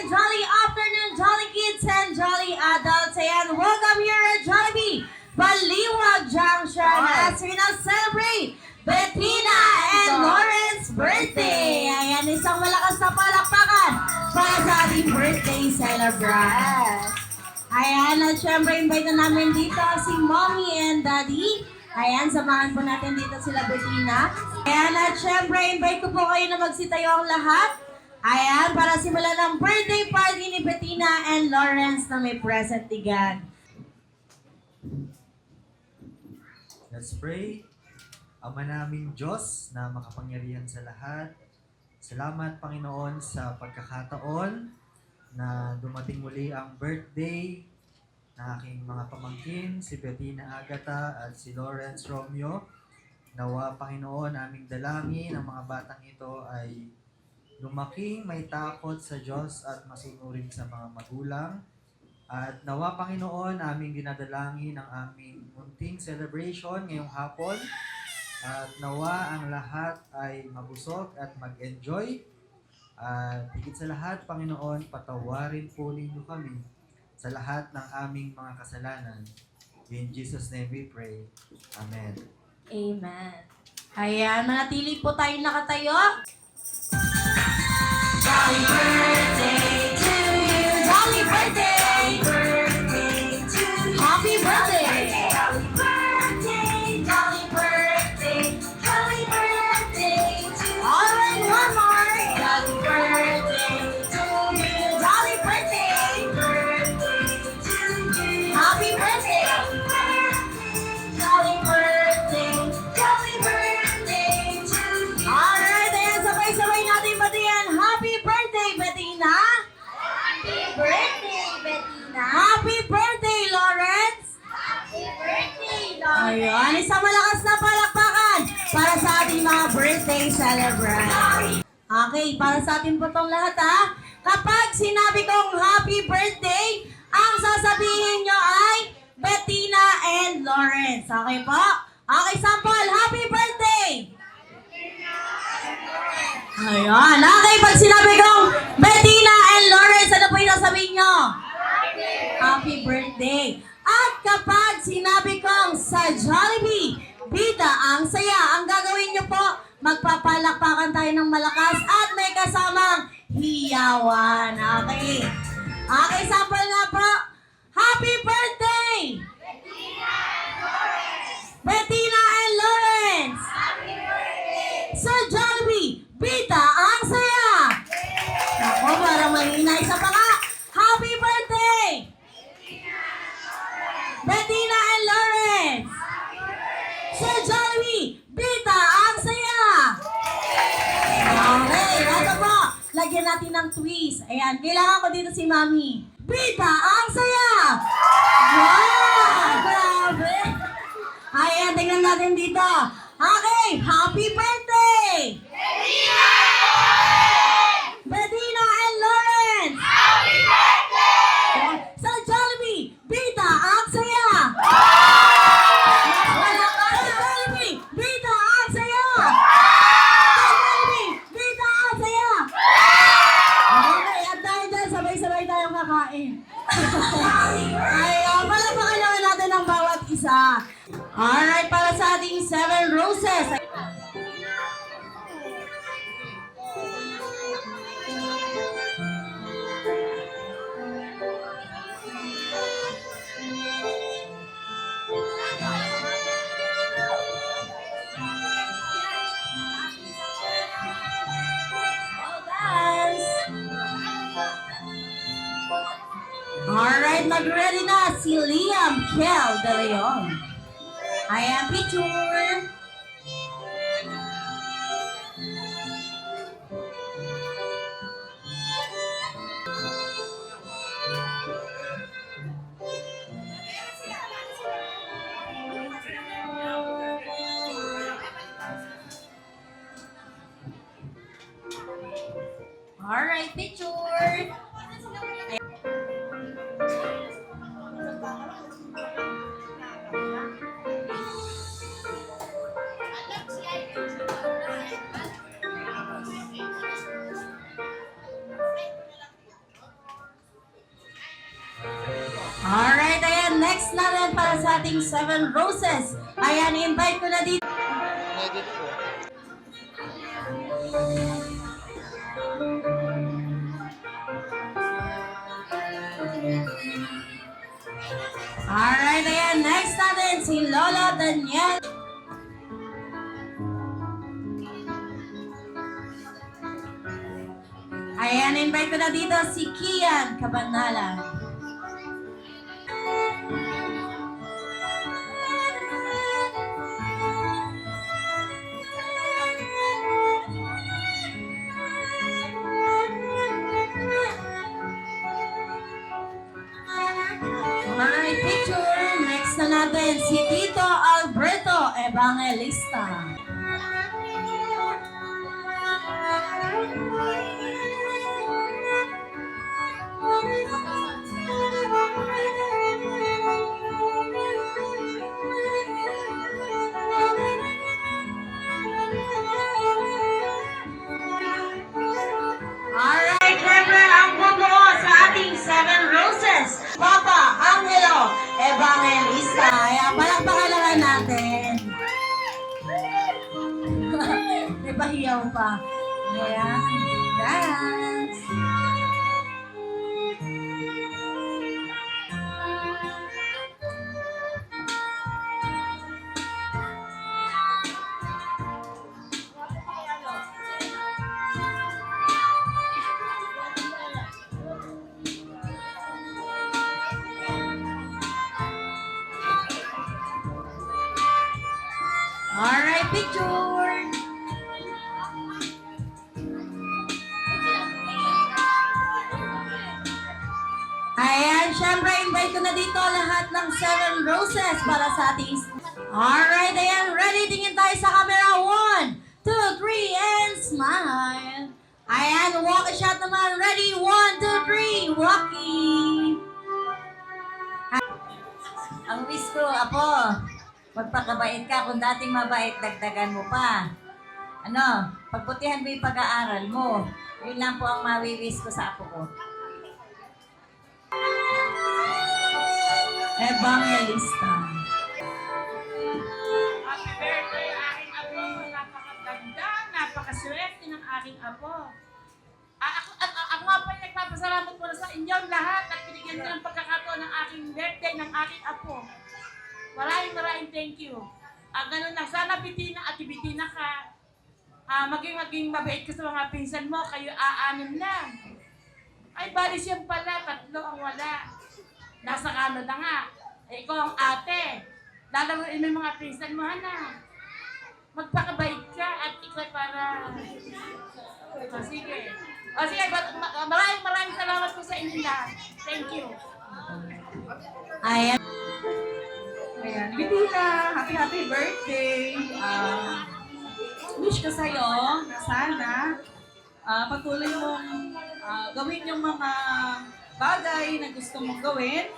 jolly afternoon, jolly kids and jolly adults. And welcome here at Jollibee, Baliwag Junction as we now celebrate Bettina and Lauren's birthday. Ayan, isang malakas na palakpakan para sa ating birthday celebrant. Ayan, at syempre invite na namin dito si Mommy and Daddy. Ayan, samahan po natin dito sila Bettina. Ayan, at syempre invite ko po kayo na magsitayo ang lahat. Ayan, para simulan ang birthday party ni Bettina and Lawrence na may present tigan. Let's pray. Ama naming Diyos na makapangyarihan sa lahat, salamat Panginoon sa pagkakataon na dumating muli ang birthday ng aking mga pamangkin, si Bettina Agata at si Lawrence Romeo. Nawa Panginoon, aming dalangin ang mga batang ito ay lumaking may takot sa Diyos at masunurin sa mga magulang. At nawa Panginoon, aming dinadalangin ang aming munting celebration ngayong hapon. At nawa ang lahat ay mabusog at mag-enjoy. At higit sa lahat, Panginoon, patawarin po ninyo kami sa lahat ng aming mga kasalanan. In Jesus' name we pray. Amen. Amen. Ayan, manatili po tayo nakatayo. Jolly birthday to you! Jolly birthday! Birthday to you! Happy birthday! Jolly birthday! Jolly birthday! Jolly birthday to you! Alright, one more! Jolly birthday to you! Jolly birthday! Birthday to you! Happy birthday! Jolly birthday! Jolly birthday to you! Alright, ayan, sabay-sabay natin batiyan. Happy birthday, Bettina! Happy birthday, Bettina! Happy birthday, Lawrence! Happy birthday, Lawrence! Ayan, isang malakas na palakpakan para sa ating mga birthday celebrant. Okay, para sa atin po itong lahat ha. Kapag sinabi kong happy birthday, ang sasabihin nyo ay Bettina and Lawrence. Okay po? Okay, sample, happy birthday! Ayan. Okay, pag sinabi kong Bettina and Lawrence, ano po yung sasabihin nyo? Happy birthday. At kapag sinabi kong sa Jollibee, bida ang saya, ang gagawin nyo po, magpapalakpakan tayo ng malakas at may kasamang hiyawan. Okay. Okay, sample nga po. Happy birthday! Bettina and Lawrence! Happy birthday! Sa Jollibee, bida ang saya! Ako, parang mahina. Isa pa nga. Happy birthday! Bettina and Lawrence! Sa Jollibee, bida ang saya! Okay, ito po. Lagyan natin ng twist. Ayan, kailangan ko dito si Mami. Bida ang saya! Wow! Grabe! Ayan, tingnan natin dito. Okay, happy birthday! Bettina and Lawrence! Happy birthday! Sa Jollibee, bida ang saya! Sa Jollibee, bida ang saya! Sa Jollibee, bida ang saya! Okay, at dahil dyan, sabay-sabay tayong kakain. Ay, palapakan naman natin ang bawat isa. Alright, para sa ating 7 roses. Alright, mag-ready na si Liam Kel De Leon. Ayan, picture. Alright, picture. next natin para sa ating 7 roses. Ayan, invite ko na dito. Alright, ayan, next natin si Lola Daniel. Ayan, invite ko na dito si Kian Cabanalan. Alright, picture. Next na natin si Tito Alberto Evangelista. Alright, syempre ang bubuo sa ating 7 roses, Papa Angelo Evangelista. Kaya palakpakan lang natin. May pahiyaw pa. Ayan, dance. Alright, picture. Ayan, syempre, invite ko na dito lahat ng 7 roses para sa ating... Alright, ayan, ready? Tingin tayo sa camera. 1, 2, 3, and smile. Ayan, walk a shot naman. Ready? 1, 2, 3, walking. Ang wish ko, Apo, magpakabait ka. Kung dating mabait, dagdagan mo pa. Ano, pagputihan mo yung pag-aaral mo. Yun lang po ang mawi-wish ko sa Apo ko. Evangelista. Happy birthday, aking apo. Napakaganda, napakaswerte ng aking apo. Ako nga po ay nagpapasalamat po sa inyong lahat at binigyan ko ng pagkakataon ng aking birthday ng aking apo. Maraming thank you. Ganun lang, sana bitina at bitina ka. Maging mabait ka sa mga pinsan mo, kayo aanim lang. Ay, bali siyang pala, 3 ang wala. Nasa Canada nga. Eh, ikaw ang ate. Lalaroin mo yung mga pinsan mo, Hana. Magpakabait ka at ikaw para... sige. Sige, maraming salamat po sa inyo lahat. Thank you. Ayan. Ayan, Bitina, happy birthday. Wish ko sa'yo na sana patuloy mong gawin yung mga bagay na gusto mong gawin.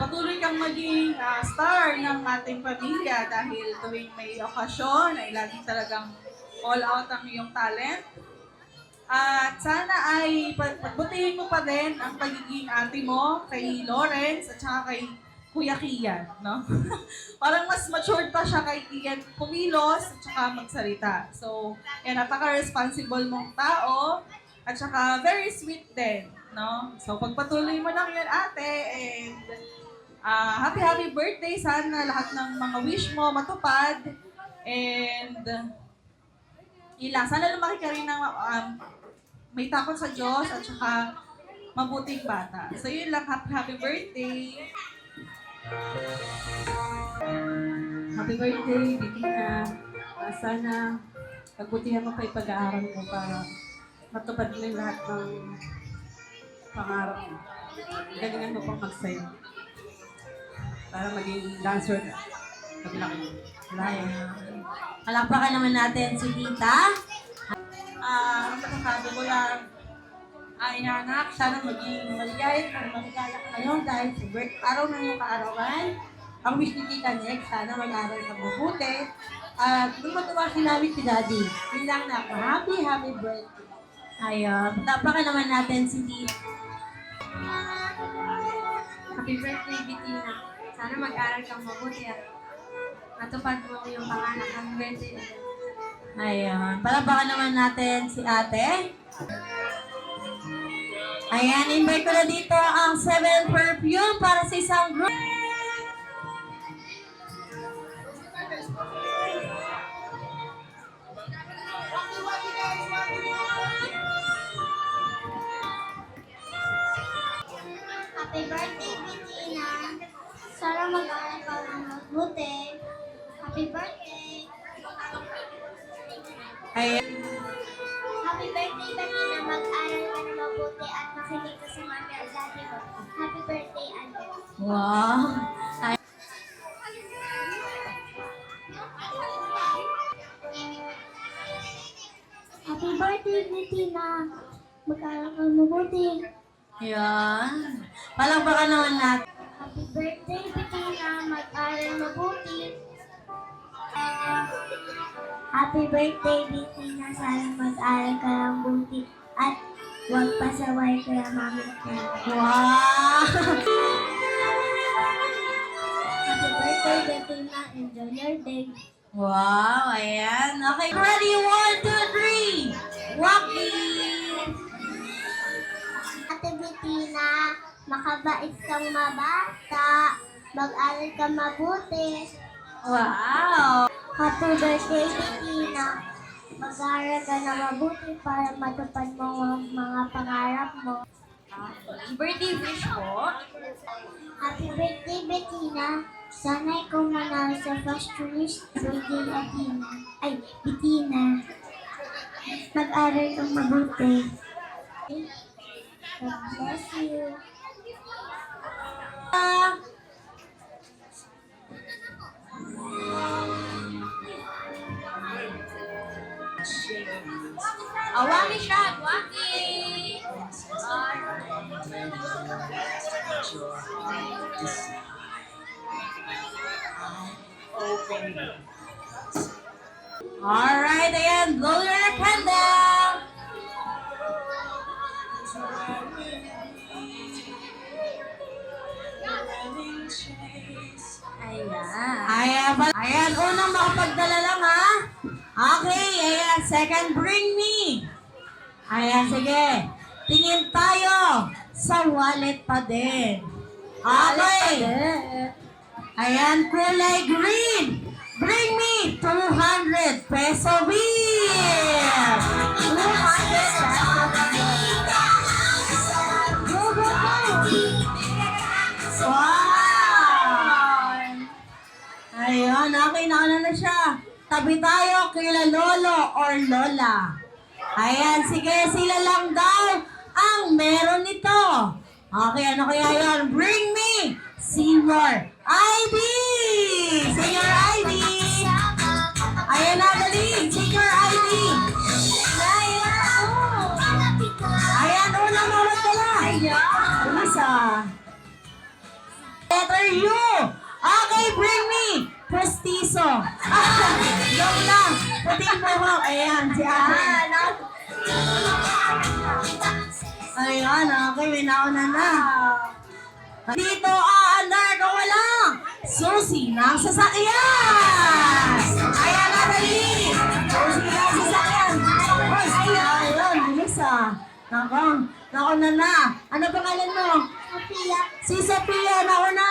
Patuloy kang maging star ng ating pamilya dahil tuwing may okasyon ay lagi talagang all out ang iyong talent. At sana ay pagbutihin mo pa din ang pagiging ate mo kay Lawrence at saka kay Kuya Kian, no? Parang mas matured pa siya kay Kian kumilos at saka magsalita. So, yan, napaka-responsible mong tao at saka very sweet din, no? So, pagpatuloy mo lang yan, ate, and happy birthday. Sana lahat ng mga wish mo matupad. And, ilang, sana lumaki ka rin ng may takot sa Diyos at saka mabuting bata. So, yun lang. Happy birthday. Happy birthday, Bitina. Sana pagbutihan mo pa yung pag-aaral mo para matupad mo yung lahat ng pangarap mo. Galingan mo pang magsayo. Para maging dancer ka. Paglaki mo. Palakpakan naman natin si Tita. Ang masasabi ko lang, ay anak, sana maging maligaya at maligaya ka ngayon dahil sa araw ng iyong kaarawan. Ang wish ni Tita Next, sana mag-aral ka mabuti. At nung matuwa si namin si Daddy, yun lang na, happy birthday. Ayun. Palakpakan naman natin si Tita. Happy birthday, Bettina. Sana mag-aral kang mabuti at matupad mo yung pangalan. Happy birthday. Ayan. Palabakan naman natin si ate. Ayan, invite ko na dito ang 7 perfume para sa isang group. Happy birthday, Bettina. Sana mag-aaral ka ng mabuti. Happy birthday. Ayan. Happy birthday, Bettina. Mag-aaral ka ng mabuti at makinig ka sa mami at daddy mo. Happy birthday, Albert. Wow. Happy birthday, Bettina. Mag-aaral ka ng mabuti. Ayan. Palabakan naman natin. Happy birthday, Bettina. Mag-aaral mabuti. Happy birthday, Bettina. Sana mag-aaral ka ng mabuti at huwag pasaway ka ng mami at daddy. Wow. Happy birthday, Bettina. Enjoy your day. Wow. Ayan. Okay. Ready? 1, 2, 3. Walking. Ate Bettina, makabait kang mabata. Mag-aral ka mabuti. Wow. Happy birthday, Bettina. Mag-aral ka na mabuti para matupad mo ang mga pangarap mo. Birthday wish po. Happy birthday, Bettina. Sana ikaw manalo sa first choice birthday, Bettina. Ay, Bettina. Mag-aral kang mabuti. God bless you. Awami siya. Waki. Alright, ayan. Blow your candle. Ayan, unang makapagdala lang ha. Okay, ayan, second bring me. Ayan, sige. Tingin tayo sa wallet pa din. Okay. Ayan, kulay green. Bring me 200 peso bill. 200 peso bill. Go, go, go. Wow! Ayun, okay, nauna na siya. Tabi tayo kila lolo or lola. Ayan, sige, sila lang daw ang meron nito. Okay, ano kaya yun? Bring me senior ID! Senior ID! Ayan na, dali! Senior ID! Ayan, unang mawag ka lang. Isa. Letter U. Okay, bring me. Prestizo. Joke lang. Puting buhok. Ayan, si ate. Ayan, okay, may nauna na. Dito, aandar ka walang susi ng sasakyan. Ayan na, dali. Susi ng sasakyan. Ayan, bilis ah. Nako na. Ano pangalan mo? Sophia. Si Sophia, nauna.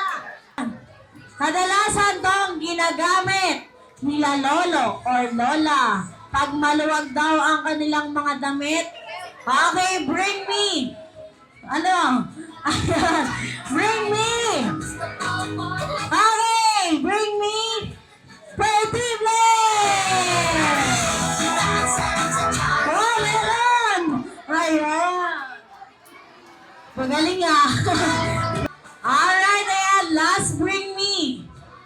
Kadalasan tong ginagamit nila lolo or lola pag maluwag daw ang kanilang mga damit. Okay, bring me. Ano? Ayan. Bring me. Okay, bring me. Pretty Blade. Oh, meron. Ayan. Magaling ah. Alright, ayan. Last bring me.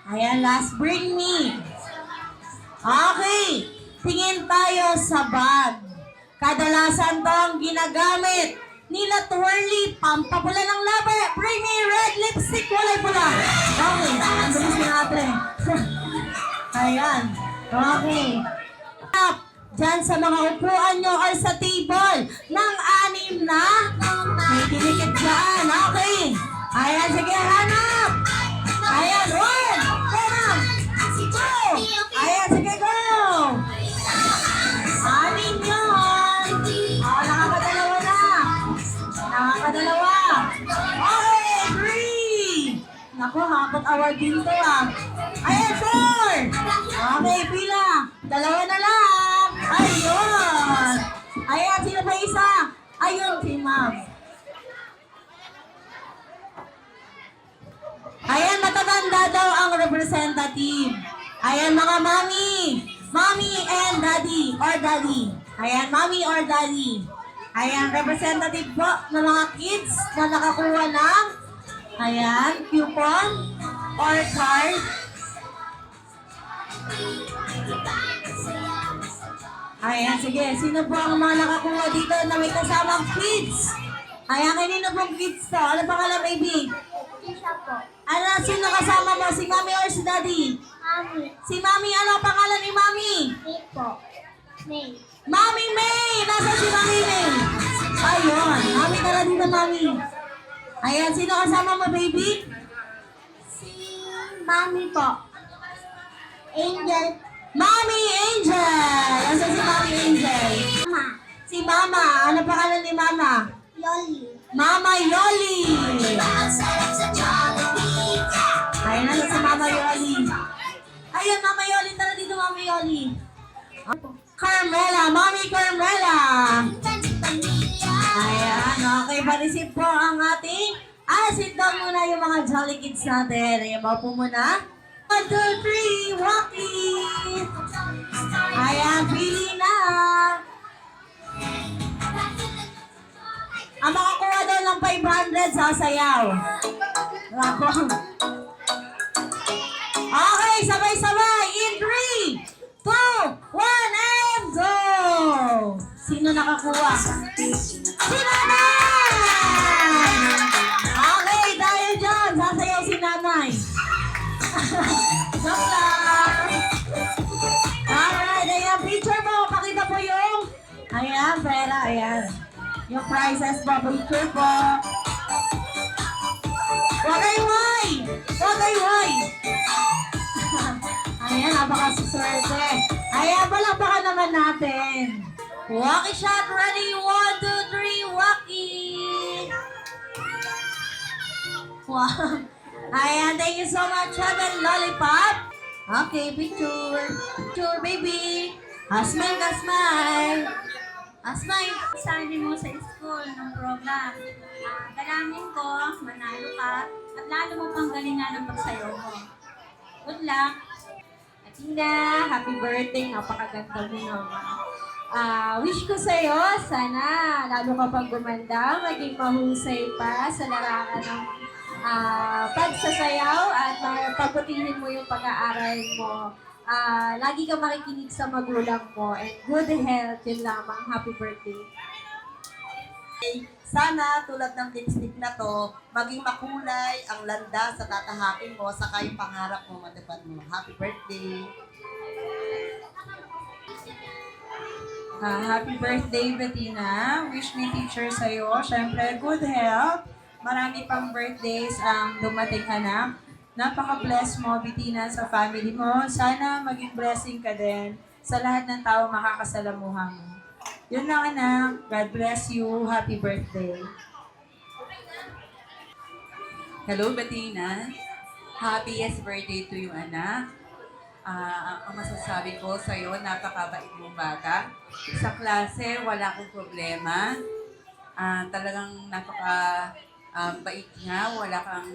Ayan, last bring me. Okay. Tingin tayo sa bag. Kadalasan to ang ginagamit nila twirly, pampapula ng labi. Bring me red lipstick, kulay pula. Okay, ang bilis na natin. Ayan. Okay. Up. Diyan sa mga upuan nyo or sa table ng 6 na may tinikit dyan. Okay. Ayan, sige ha. Ako, habang award din to ah. Ayan, sir! Okay, pila. Dalawa na lang. Ayun. Ayan, sino pa isa? Ayun, si ma'am. Ayan, matatanda daw ang representative. Ayan, mga mami. Mommy and daddy or daddy. Ayan, mommy or daddy. Ayan, representative po ng mga kids na nakakuha ng ayan, coupon or card. Ayan, sige. Sino po ang mga nakakuha dito na may kasamang kids? Ayan, kanino pong kids to? Ano pangalan, baby? Isa po. Ano, sino kasama mo? Si mommy or si daddy? Mami. Si mommy, ano ang pangalan ni mommy? May po. May. Mami May! Nasa si Mami May? Ayun. Mami tala dito, Mami. Ayan, sino kasama mo, baby? Si Mami po. Angel. Mami Angel! Nasa si Mami Angel? Mama. Si Mama. Ano pangalan ni Mama? Yoli. Mama Yoli! Ayan, nasa si Mama Yoli. Ayun, Mama Yoli. Tara dito, Mama Yoli. Carmela, Mami Carmela. Ayan, okay, pa-receive po ang ating sit down muna yung mga Jolly Kids natin. Ayan, po muna. 1, 2, 3, walkie. Ayan, pili na. Ang makakuha daw ng 500 sasayaw. Ako. Okay, sabay-sabay. In 3, 2, 1, and go! Sino nakakuha? Si Nanay! Okay, dahil dyan, sasayaw si Nanay. Joke lang. Alright, ayan, picture mo. Pakita po yung, ayan, pera, ayan. Yung prizes po, picture po. Huwag kayo, hoy! Huwag kayo, hoy! Ayan, napakaswerte. Ayan, palakpakan naman natin. Walkie shot ready. 1, 2, 3, walkie. Wow. Ayan, thank you so much. Heaven Lollipop. Okay, picture. Picture, baby. Smile ka, smile. Smile. Sabi mo sa school ng program. Dalangin ko, manalo ka, at lalo mo pang galingan ang pagsayaw mo. Good luck! Tina, happy birthday. Napakaganda mo naman. Wish ko sa'yo, sana lalo ka pang gumanda, maging mahusay pa sa larangan ng pagsasayaw at pagputihin mo yung pag-aaral mo. Lagi ka makikinig sa magulang mo and good health, yun lamang. Happy birthday. Sana tulad ng lipstick na to, maging makulay ang landas sa tatahakin mo sa yung pangarap mo matupad mo. Happy birthday! Happy birthday, Bettina. Wish ni teacher sa'yo. Siyempre, good health. Marami pang birthdays ang dumating, anak. Napaka-bless mo, Bettina, sa family mo. Sana maging blessing ka din sa lahat ng tao makakasalamuha mo. Yun lang, anak. God bless you. Happy birthday. Hello, Bettina. Happiest birthday to you, anak. Ang masasabi ko sa'yo, napakabait mong bata. Sa klase, wala akong problema. Talagang napaka-bait niya. Wala kang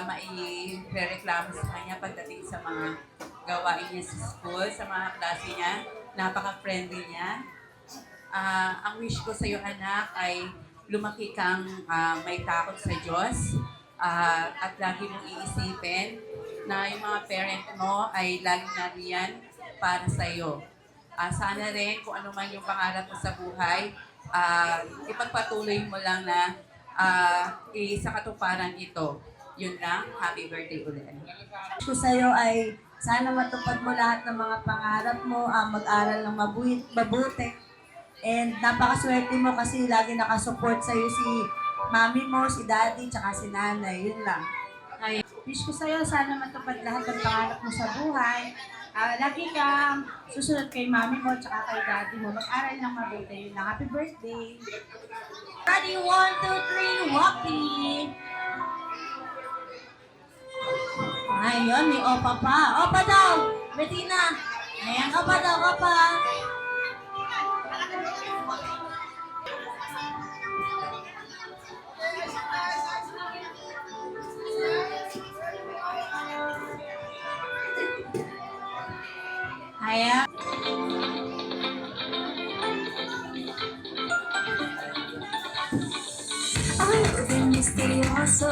mai-reklamo sa kanya pagdating sa mga gawain niya sa school, sa mga klase niya. Napaka-friendly niya. Ang wish ko sa'yo, anak, ay lumaki kang may takot sa Diyos at lagi mong iisipin na yung mga parent mo ay laging nariyan para sa'yo. Sana rin kung ano man yung pangarap mo sa buhay, ipagpatuloy mo lang na sa katuparan ito. Yun lang. Happy birthday ulit. Ko sa'yo ay sana matupad mo lahat ng mga pangarap mo, mag-aral ng mabuti. And napakaswerte mo kasi lagi nakasupport sa'yo si mami mo, si daddy, tsaka si nanay. Yun lang. Ay, wish ko sa'yo, sana matupad lahat ng pangarap mo sa buhay. Lagi kang susunod kay mami mo tsaka kay daddy mo. Mag-aral ng mabuti. Yun lang. Happy birthday! Ready, 1, 2, 3, walkie! Ayun, may opa pa. Opa daw! Bettina! Ayan, opa daw, opa! Ayan. Ang paging misteryoso,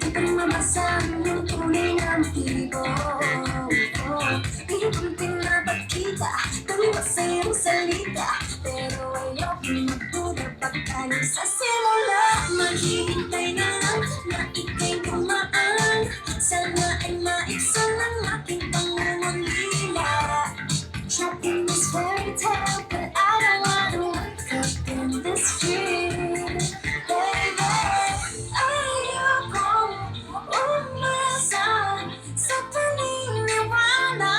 di pa rin mabasa ang tunay na motibo. Iipunting na pagkita, tumiwas sa iyong salita, pero ayokong magduda pagka sa simula. Maghihintay na lang na ika'y dumaan, sana ay maiksan ang aking pangungulila. Trapped in this fairy tale, but I don't wanna wake up in this dream, baby. Ayokong umasa sa paniniwala.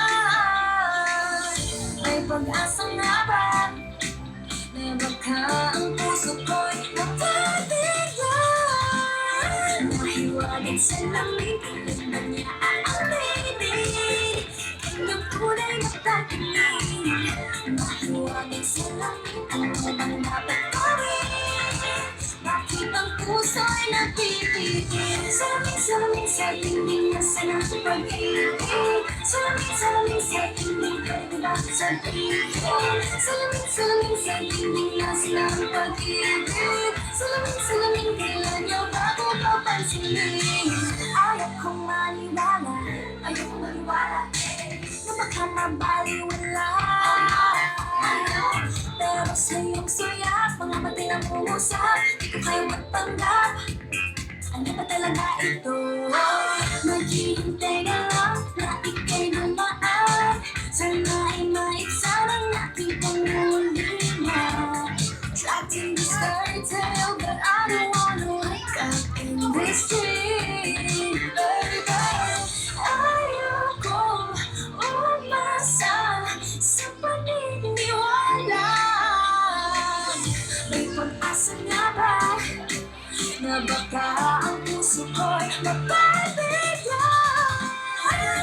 May pag-asa nga ba na baka ang puso ko'y mapabigyan? Mahiwagan sa lamig, hindi na niya aaminin kanyang kulay na pagtingin. Mahiwagan sa lamig, ano bang dapat gawin? Bakit ang puso'y nagpipigil? Salamin sa tingin na sa ng pag-ibig. Salamin sa tingin, pwede ba sa tingin? Salamin sa tingin na sa ng pag-ibig. Salamin, kailan niyo bago papansinin? Ayaw kong maniwala, na baka mabaliwala. Pero sa iyong suyak, mga mati na pumusap, di ko kayo magpanggap. Ano ba talaga ito? Maghihintay na lang na ika'y dumaan, sana ay maiksan ang aking pangungulila. Trapped in this fairy tale, but I don't wanna wake up in this dream, baby. Ayokong umasa sa paniniwala. May pag-asa nga ba na baka ang puso ko'y mapabigyan?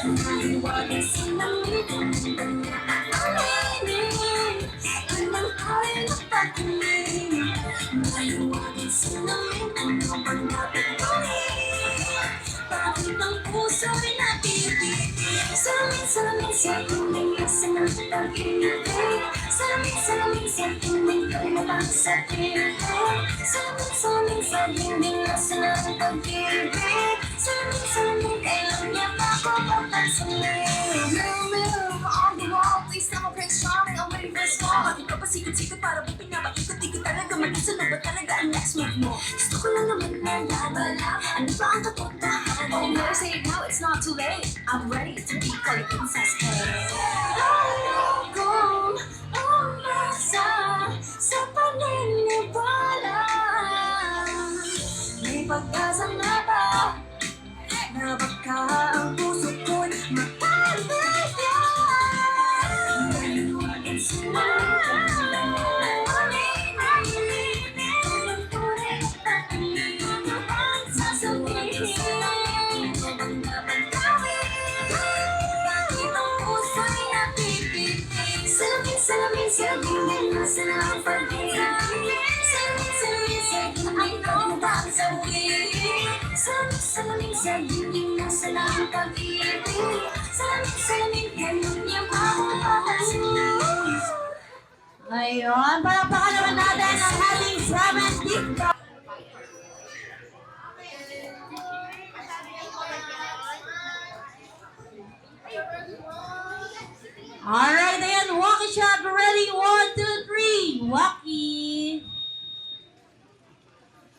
Mahiwagan sa lamig, hindi na niya aaminin kanyang kulay na pagtingin. Mahiwagan sa lamig, ano bang dapat gawin? Bakit ang puso'y napipigil? Salamin sa tingin na sa ng pag-ibig. Salamin sa tingin, kaya mo bang sa tingin? Salamin sa tingin na sa ng pag-ibig. Salamin, kailan niya pa ako papansinin? Mirror on the wall, please tell my prince charming, I'm ready for a storm. Bakit ka pa sikat-sikat para ba pinapaikot-ikot talaga? Mag-isa na ba talaga ang next move mo? Gusto ko lang naman nalaman, ano ba ang katotohanan? Oh, no, say it now, it's not too late. I'm ready to be called a princess. Ayokong umasa sa paniniwala. May pag-asa nga ba na baka ang puso ko'y mapabigyan? Mahiwagan sa lamig, ang tunay na pagtingin, ano ang sasabihin? Ano bang dapat gawin? Bakit ang puso'y napipigil? Salamin sa tingin na sa ng pag-ibig. Salamin sa tingin, ano ba ang sabihin? Salamin sa tingin na sa ng pag-ibig. Salamin, ganun niya mapapansin. Ayun, palakpakan naman natin ang ating 7 TikTok. Alright, ayan, walkie shot, ready, 1, 2, 3, walkie.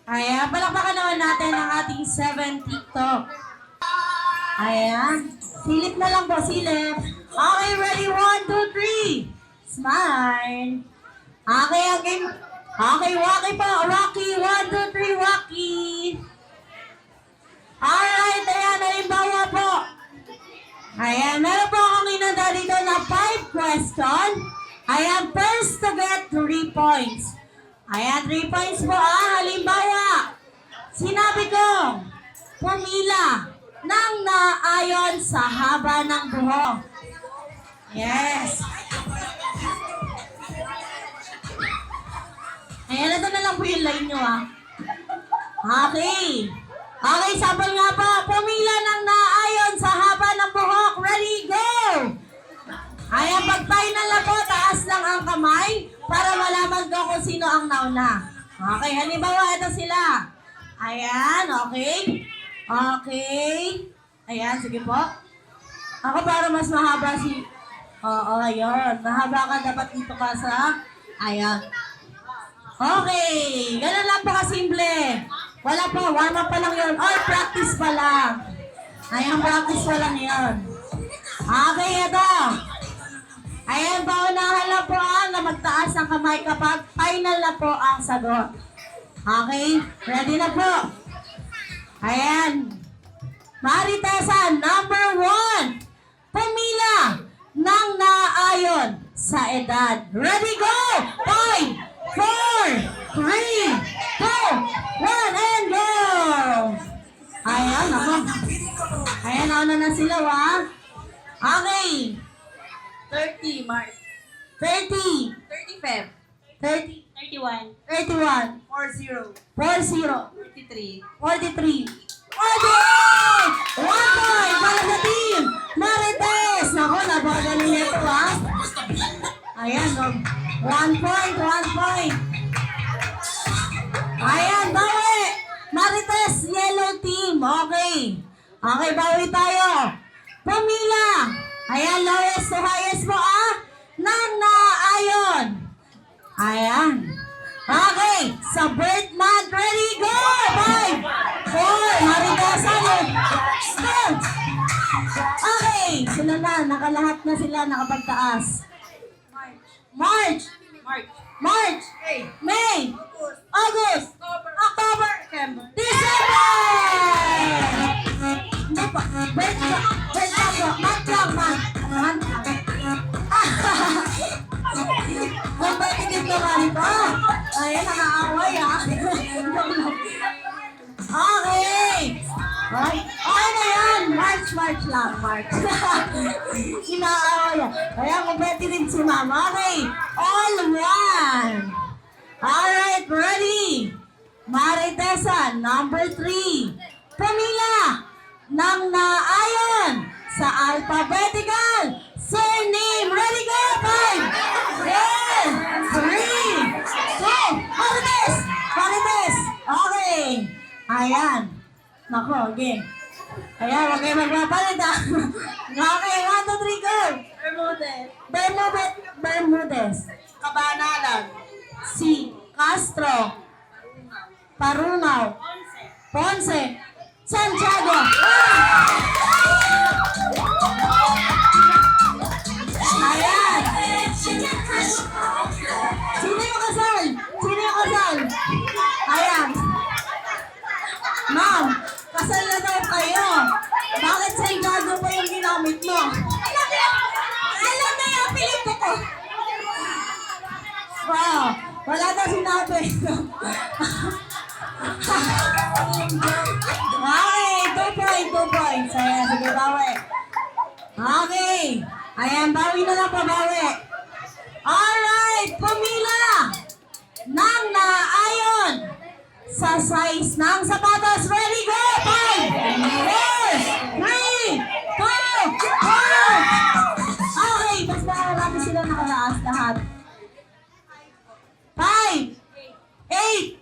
Ayan, palakpakan naman natin ang ating 7 TikTok. Ayan, silip na lang po, silip. Okay, ready, 1, 2, 3. Smile. Okay, okay. Okay, walkie po. Rocky, 1, 2, 3, walkie. Alright, ayan, halimbawa po. Ayan, meron po akong inanda dito na 5 question. Ayan, first to get 3 points. Ayan, 3 points po. Halimbawa, sinabi ko, pumila nang naayon sa haba ng buhok. Yes. Ayan, ito na lang po yung line nyo, ah. Okay. Okay, sabol nga po. Pumila ng naayon sa haba ng buhok. Ready, go! Ayan, pag-final na po, taas lang ang kamay para malaman ko kung sino ang nauna. Okay, halimbawa, ito sila. Ayan, okay. Okay. Ayan, sige po. Ako para mas mahaba si... Oo, ayun. Mahaba ka, dapat dito ka sa... Ayan. Okay. Ganun lang po kasimple. Wala po, warm up pa lang yun. Or practice pa lang. Ayan, practice pa lang yun. Okay, ito. Ayan, paunahan lang po na magtaas ang kamay kapag final na po ang sagot. Okay? Ready na po. Ayan. Maritesan, number 1. Pumila ng naayon sa edad. Ready, go! 5, 4, 3, 2, 1, and go! Ayan, ako. Ayan, nauna na sila, wa? Okay. 30, Mark. 30. 35. 30. 31. 31. 40. 40. 43. 43. 48! 1 point para sa team! Marites! Naku, napakagaling nito, ha? Ayan, 1 point, 1 point. Ayan, bawi! Marites, yellow team. Okay. Okay, bawi tayo. Pumila. Ayan, lowest to highest po, nang naayon. Ayan. Okay, sa birth month, ready, go! 5, 4, Maritesan. Go! Okay, sila na, nakalahat na sila, nakapagtaas. March. March. May. August. October. December! Hindi pa. Birth lang po. Month lang. Competitive naman ito. Ayan, nakaaway, ha? Okay. Okay na yan. March lang. March. Inaaway yan. Ayan, competitive si Ma'am. Okay. All one. Alright, ready. Maritesan, number 3. Pumila ng naayon sa alphabetical surname. Ready, go! 5, 4, 3, 2, Marites! Okay. Ayan. Nako, okay. Ayan, huwag kayo magpapalit, ha? Okay, 1, 2, 3, go! Bermudez. Kabanalan. Si Castro. Parungaw. Ponce. Santiago. Ayan. Sino yung kasal? Ayan. Ma'am, kasal na daw kayo. Bakit Santiago pa yung ginamit mo? Alam na yung apelido ko. Wow, wala na sinabi. Okay, 2 points. Ayan, sige, bawi. Okay. Ayan, bawi na lang po, bawi. Alright, pumila ng naayon sa size ng sapatos. Ready, go! 5, 4, 3, 2, 1. Okay, mas marami sila nakalaas lahat. 5, 8,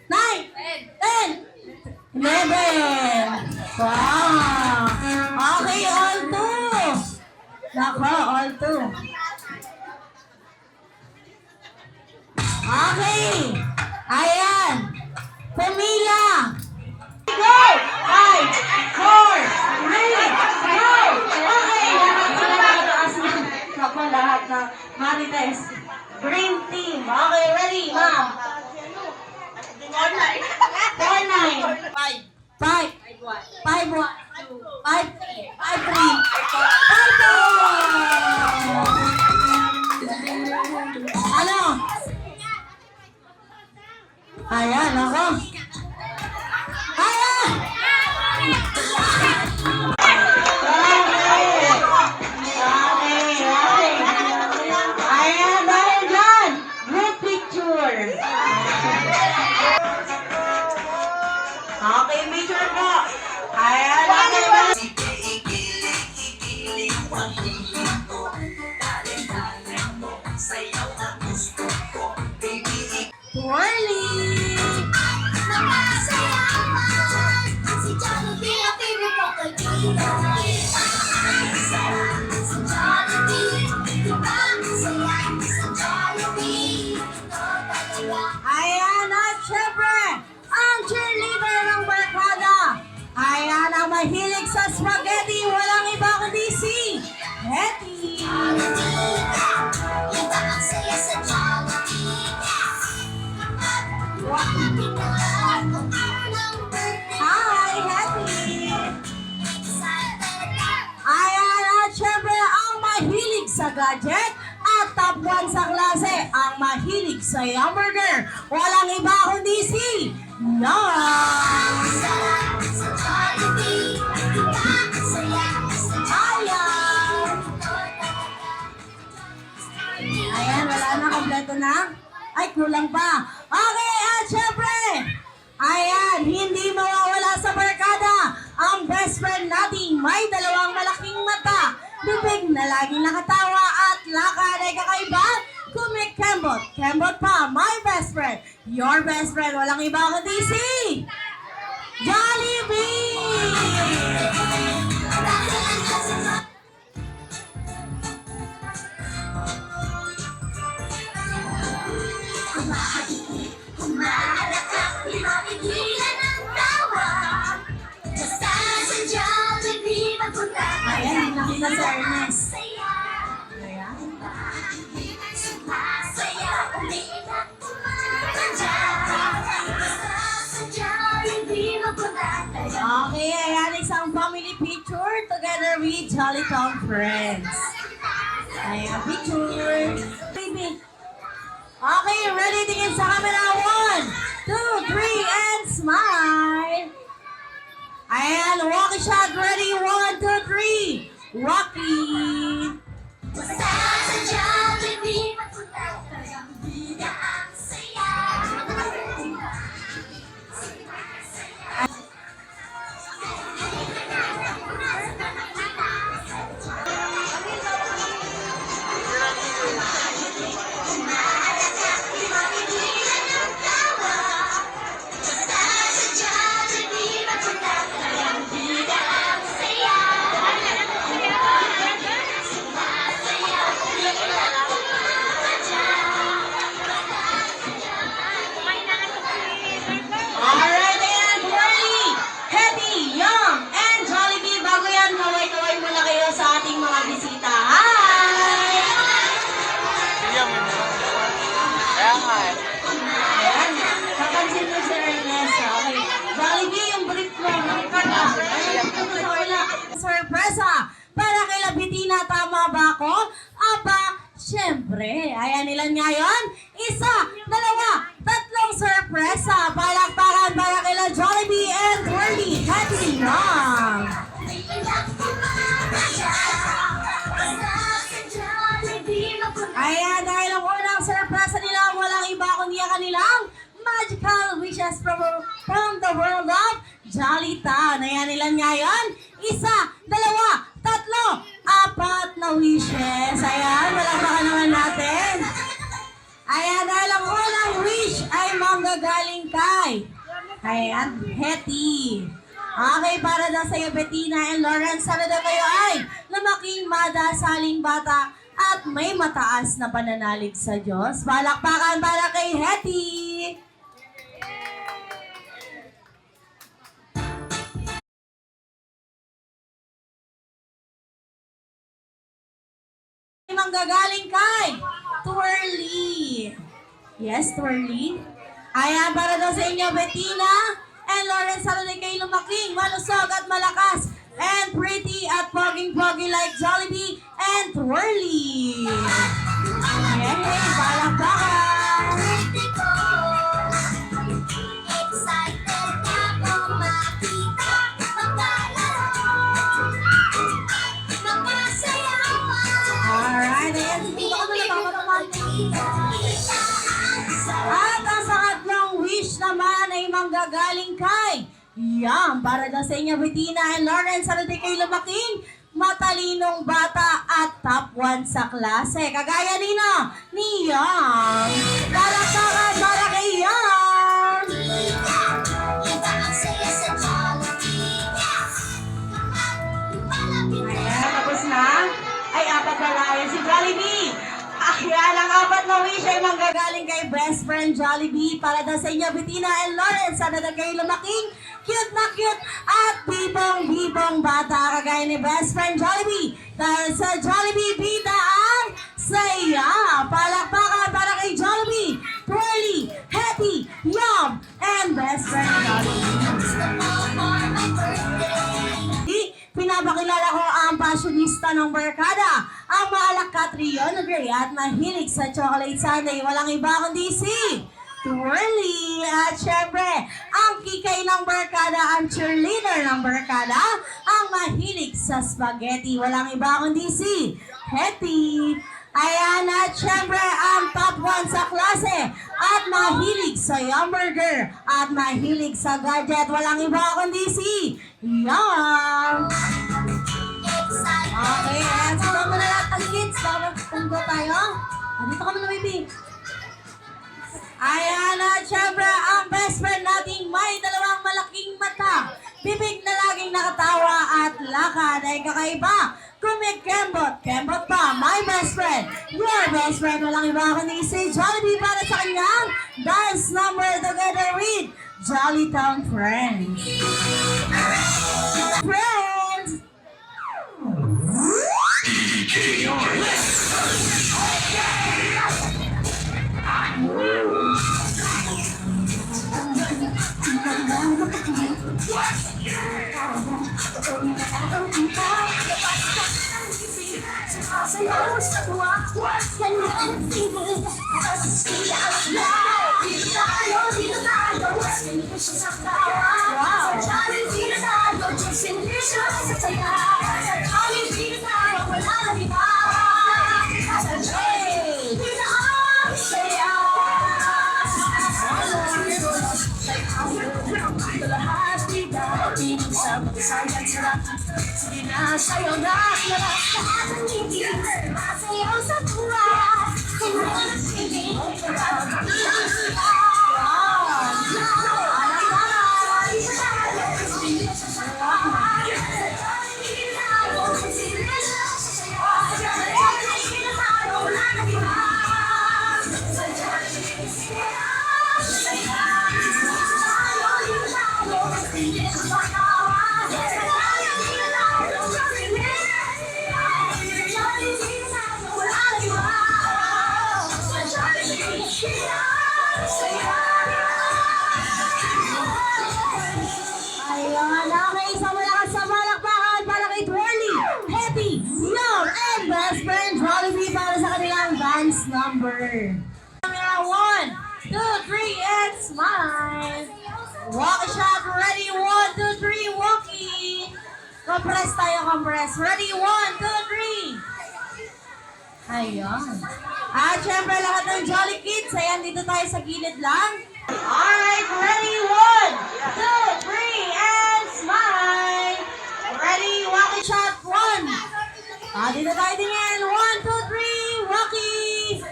9, 10, 11. Wow! Okay, all 2. Nako, all 2. Okay. Ayan. Pumila. Go! 5, 4, 3, go! Okay, lahat na Marites. Green team. Okay, ready, ma'am? 4, 9. 5, 1, 5, 3, 5, 2. Ano? Ayan, ako. Ayan! Okay, major po. Ayan, okay. Twirly! Si Jollibee ang favorite kong kaibigan. Sa Jollibee, diba ang saya sa Jollibee? Ito talaga. Ayan at syempre, ang cheerleader ng barkada. Ayan ang mahilig sa spaghetti. Walang iba kundi si Hetty. Diba ang saya sa Jollibee? Hi, Hetty. Ayan at syempre, ang mahilig sa gadget at top 1 sa klase, ang mahilig sa hamburger. Walang iba kundi si Yang. Sa Jollibee, diba ang saya sa Ayan. Ayan, wala na, kompleto na. Ay, kulang pa. Okay, at syempre, ayan, hindi mawawala sa barkada ang best friend nating may dalawang malaking mata, bibig na laging nakatawa at lakad ay kakaiba, kumikembot. Kembot pa, my best friend, your best friend, walang iba kundi si Jollibee! Humaharap ka, di mapigilan ang tawa. Basta sa Jollibee magpunta ka. Ayan, nakita si Ernest. Saya, Ayan. sumasaya, umiiyak, kumadya. Basta sa Jollibee magpunta ka. Okay, ayan, isang family picture together with Jolly Tom Friends. Ayan, picture. Baby. Okay, ready? Tingin sa camera. 1, 2, 3, and smile. Ayan, walkie shot. Ready? 1, 2, 3. Walkie. Basta sa Jollibee magpunta ka. Bida ang saya. Alright, ayan, Twirly, Hetty, Young, and Jollibee. Bago yan, kaway-kaway muna kayo sa ating mga bisita. Hi! Ayan, kapansin mo si Ernest. Okay. Jollibee, yung brief mo. Sorpresa! Para kay Labitina, tama ba ako? Aba, syempre. Ayan, ilan nga yun? 1, 2, 3 sorpresa. Palakpakan para kay Jollibee and Twirly, Hetty, Young. Ayan, dahil ang unang sorpresa nila, walang iba kundi ang kanilang magical wishes from the world of Jolly Town. Ayan, ilan nga yun? 1, 2, 3, 4 na wishes. Ayan, palakpakan naman natin. Ayan, dahil ang unang wish ay manggagaling kay. Ayan, Hetty. Okay, para daw sa iyo, Bettina and Lawrence, sana daw kayo ay lumaking madasaling bata at may mataas na pananalig sa Diyos. Palakpakan para kay Hetty. Manggagaling kay Twirly. Yes, Twirly. Ayan, para daw sa inyo, Bettina and Lawrence, sana din kayo lumaking, malusog at malakas, and pretty at poging-pogi like Jollibee and Twirly. Yay! Palakpakan! Excited na akong makita maglalaro. Magpasayawan. Alright, ayan. Dito ka muna, baka matamaan. Kita ang sarap. Ah, ay manggagaling kay para daw sa inyo, Bettina and Lawrence. Sana di kayo lumaking matalinong bata at top 1 sa klase. Kagaya ni Yang. Palakpakan para kay Yang. Ayan, tapos na. Ay, apat na lang. Si Jollibee. Ayan, ang apat na wish ay manggagaling kay best friend Jollibee. Para daw sa inyo, Bettina and Lawrence. Sana daw kayo lumaking cute na cute at bibong-bibong bata. Kagaya ni best friend Jollibee. Dahil sa Jollibee, bida ang saya. Palakpakan para kay Jollibee, Twirly, Happy, Yum, and best friend Jollibee. Pinapakilala ko ang fashionista ng barkada, ang maalak Rion Gray at mahilig sa chocolate sundae. Walang iba kundi si Twirly. At syempre, ang kikay ng barkada, ang cheerleader ng barkada, ang mahilig sa spaghetti. Walang iba kundi si Hetty. Ayan, at syempre, ang top 1 sa klase at mahilig sa hamburger at mahilig sa gadget. Walang iba kundi si Yang. Okay, and so mo na lahat ng kids. Tunggo tayo. Dito ka muna, baby. Ayan, at syempre, ang best friend nating may dalawang malaking mata, bibig na laging nakatawa at lakad ay kakaiba. Kembot pa, my best friend, your best friend, walang iba kundi si Jollibee para sa kanyang dance number together with Jollytown Friends. Friends! Sa'yo na lahat ng ngiti, masayaw sa tuwa, Ayan, okay, sa malakas sa palakpakan para kay Twirly, Happy, Yum, and best friend Jollibee para sa kanilang dance number. Camera 1, 2, 3, and smile. Walk shot, ready, 1, 2, 3, walkie. Compress tayo, compress. Ready, 1, 2, 3. Ayan. At syempre lahat ng Jolly Kids, ayan, dito tayo sa gilid lang. Alright, ready, 1, 2, 3, and smile. Ready, walkie shot, 1. Dito tayo din yan, 1, 2, 3, walkie.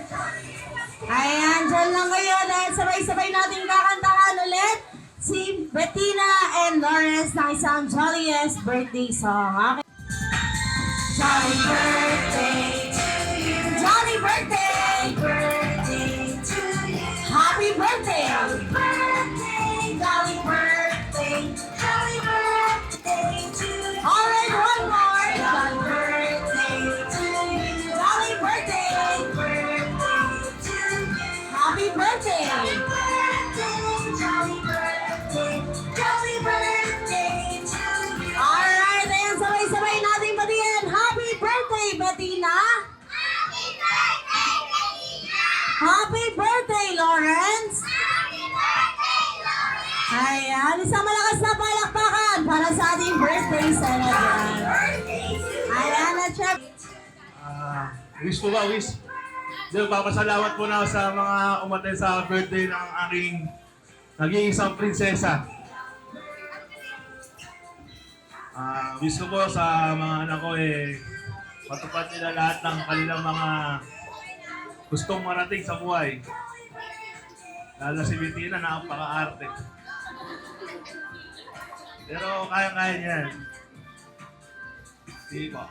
Ayan, dyan lang kayo dahil sabay-sabay natin kakantahan ulit si Bettina and Lawrence ng isang jolliest birthday song. Okay. Jolly birthday to you. Jolly birthday. Birthday to you. Happy birthday. Happy birthday. Jolly birthday. Jolly birthday to you. Alright, one more. Jolly birthday to you. Jolly birthday. Birthday to you. Happy birthday. Happy birthday. Jolly birthday. Jolly birthday to you. Alright, ayan, sabay-sabay natin batiin. Happy birthday, Bettina. Happy birthday, Bettina. Happy birthday, Lawrence. Happy birthday, Lawrence. Ayan, isang malakas na palakpakan para sa ating birthday celebrant. Ayan, at syempre, Wish po ba, wish? Papasalamat po na ako sa mga umatay sa birthday ng aking naging isang prinsesa. Wish ko po sa mga anak ko matupad nila lahat ng kanilang mga gustong marating sa buhay. Lalo na si Bettina, napaka-arte. Pero kaya-kaya niyan. Sige po.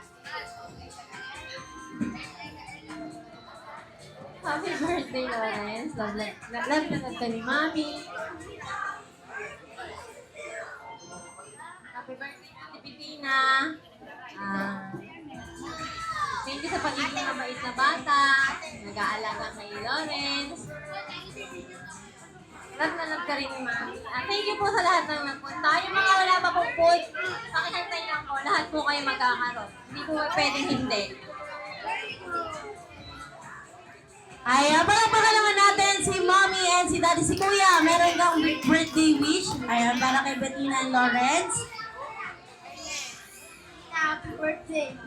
Happy birthday, Lawrence. Love na ka ni Mami. Happy birthday, Ate Bettina. Thank you sa pagiging mabait na bata. Nag-aalaga kay Lawrence. Love na love ka rin ni Mami. Thank you po sa lahat ng nagpunta. Yung mga wala pa pong food, pakihantay lang po. Lahat po kayo magkakaroon. Hindi po pwedeng hindi. Ay, palakpakan naman natin si Mommy and si Daddy, si Kuya. Meron kang birthday wish. Ayan, para kay Bettina and Lawrence. Happy birthday.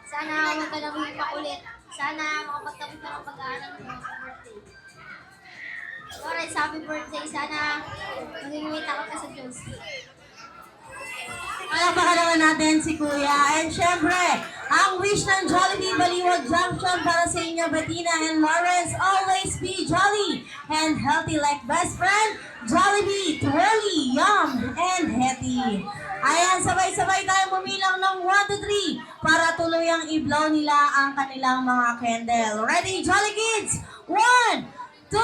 Sana huwag ka nang makulit. Sana makapagtapos ka ng pag-aaral mo sa birthday. Lawrence, happy birthday. Sana magiging takot ka sa Diyos. Palakpakan naman natin si Kuya. And syempre, ang wish ng Jollibee Baliwag Junction para sa inyo, Bettina and Lawrence, always be jolly and healthy like best friend, Jollibee, twirly, yum, and healthy. Ayan, sabay-sabay tayo bumilang ng 1 to 3 para tuluyang i-blow nila ang kanilang mga candle. Ready, Jolly Kids? 1, 2,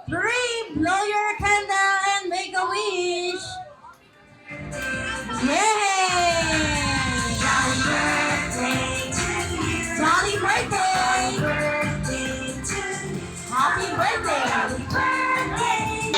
3, blow your candle and make a wish. Yay! Jolly birthday to you. Jolly birthday! Happy birthday! Happy birthday!